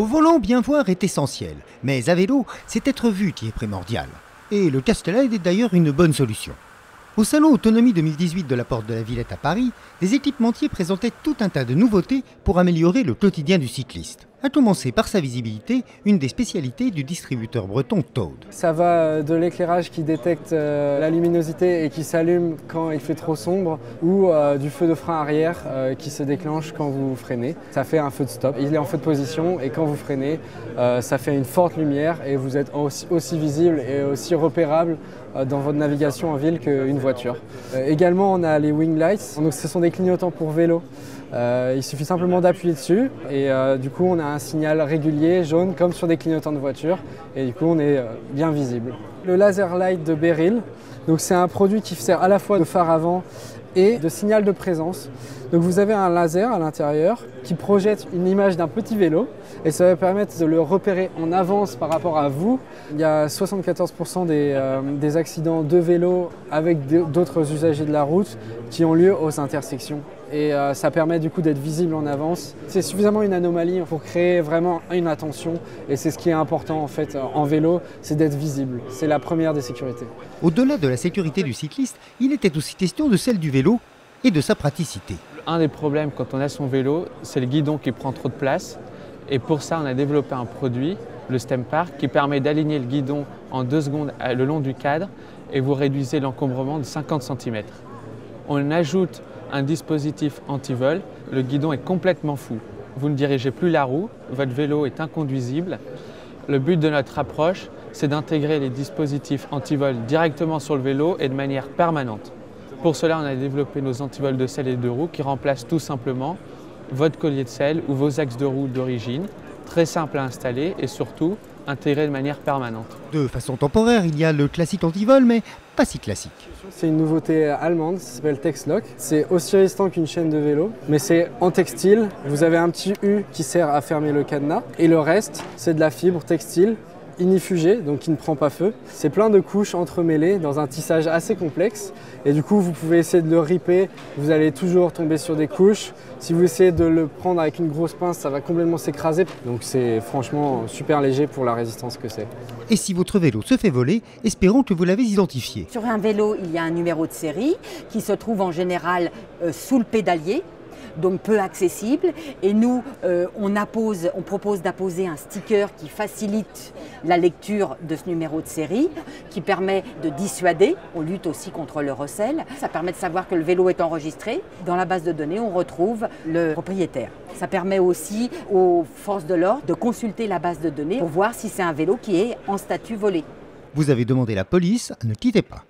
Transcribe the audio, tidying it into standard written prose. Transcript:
Au volant, bien voir est essentiel, mais à vélo, c'est être vu qui est primordial. Et le Castellide est d'ailleurs une bonne solution. Au salon Autonomie 2018 de la Porte de la Villette à Paris, des équipementiers présentaient tout un tas de nouveautés pour améliorer le quotidien du cycliste. À commencer par sa visibilité, une des spécialités du distributeur breton Toad. Ça va de l'éclairage qui détecte la luminosité et qui s'allume quand il fait trop sombre, ou du feu de frein arrière qui se déclenche quand vous freinez. Ça fait un feu de stop, il est en feu de position et quand vous freinez, ça fait une forte lumière et vous êtes aussi visible et aussi repérable dans votre navigation en ville qu'une voiture. Également, on a les wing lights, donc ce sont des clignotants pour vélo. Il suffit simplement d'appuyer dessus et du coup on a un signal régulier jaune comme sur des clignotants de voiture et du coup on est bien visible. Le laser light de Beryl, donc c'est un produit qui sert à la fois de phare avant et de signal de présence. Donc vous avez un laser à l'intérieur qui projette une image d'un petit vélo et ça va permettre de le repérer en avance par rapport à vous. Il y a 74% des accidents de vélo avec d'autres usagers de la route qui ont lieu aux intersections. Et ça permet du coup d'être visible en avance. C'est suffisamment une anomalie pour créer vraiment une attention et c'est ce qui est important en fait en vélo, c'est d'être visible. C'est la première des sécurités. Au-delà de la sécurité du cycliste, il était aussi question de celle du vélo et de sa praticité. Un des problèmes quand on a son vélo, c'est le guidon qui prend trop de place. Et pour ça, on a développé un produit, le StemPark, qui permet d'aligner le guidon en 2 secondes le long du cadre et vous réduisez l'encombrement de 50 cm. On ajoute un dispositif anti-vol, le guidon est complètement fou. Vous ne dirigez plus la roue, votre vélo est inconduisible. Le but de notre approche, c'est d'intégrer les dispositifs anti-vol directement sur le vélo et de manière permanente. Pour cela, on a développé nos antivols de selle et de roue qui remplacent tout simplement votre collier de selle ou vos axes de roue d'origine. Très simple à installer et surtout intégré de manière permanente. De façon temporaire, il y a le classique antivol, mais pas si classique. C'est une nouveauté allemande, ça s'appelle Texlock. C'est aussi résistant qu'une chaîne de vélo, mais c'est en textile. Vous avez un petit U qui sert à fermer le cadenas et le reste, c'est de la fibre textile inifugée, donc qui ne prend pas feu. C'est plein de couches entremêlées dans un tissage assez complexe et du coup vous pouvez essayer de le ripper, vous allez toujours tomber sur des couches. Si vous essayez de le prendre avec une grosse pince, ça va complètement s'écraser. Donc c'est franchement super léger pour la résistance que c'est. Et si votre vélo se fait voler, espérons que vous l'avez identifié. Sur un vélo, il y a un numéro de série qui se trouve en général sous le pédalier, donc peu accessible, et nous on propose d'apposer un sticker qui facilite la lecture de ce numéro de série, qui permet de dissuader. On lutte aussi contre le recel, ça permet de savoir que le vélo est enregistré. Dans la base de données, on retrouve le propriétaire. Ça permet aussi aux forces de l'ordre de consulter la base de données pour voir si c'est un vélo qui est en statut volé. Vous avez demandé la police, ne quittez pas.